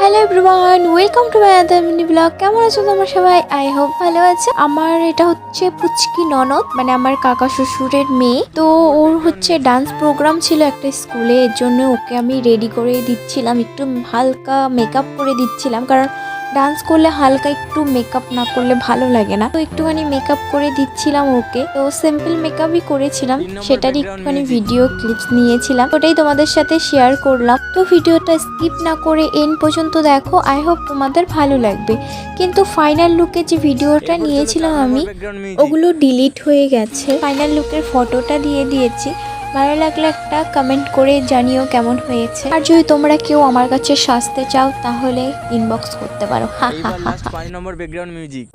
Hello everyone, welcome to my other mini blog. কেমন আছো তোমরা সবাই? আই হোপ ভালো আছে। আমার এটা হচ্ছে পুচকি ননদ, মানে আমার কাকা শ্বশুরের মেয়ে। তো ওর হচ্ছে ডান্স প্রোগ্রাম ছিল একটা স্কুলে, এর জন্য ওকে আমি রেডি করে দিচ্ছিলাম, একটু হালকা মেকআপ করে দিচ্ছিলাম, কারণ ডান্স করলে হালকা একটু মেকআপ না করলে ভালো লাগে না। তো একটুখানি মেকআপ করে দিচ্ছিলাম ওকে। তো সিম্পল মেকআপই করেছিলাম, সেটারই একটুখানি ভিডিও ক্লিপস নিয়েছিলাম, ওটাই তোমাদের সাথে শেয়ার করলাম। তো ভিডিওটা স্কিপ না করে এন্ড পর্যন্ত দেখো, আই হোপ তোমাদের ভালো লাগবে। কিন্তু ফাইনাল লুকে যে ভিডিওটা নিয়েছিলাম আমি, ওগুলো ডিলিট হয়ে গেছে। ফাইনাল লুকের ফটোটা দিয়ে দিয়েছি। ভালো লাগলে একটা কমেন্ট করে জানিও কেমন হয়েছে। আর যদি তোমরা কেউ আমার কাছে সাজতে চাও তাহলে ইনবক্স করতে পারো। হা হা হা। 5 নম্বর ব্যাকগ্রাউন্ড মিউজিক।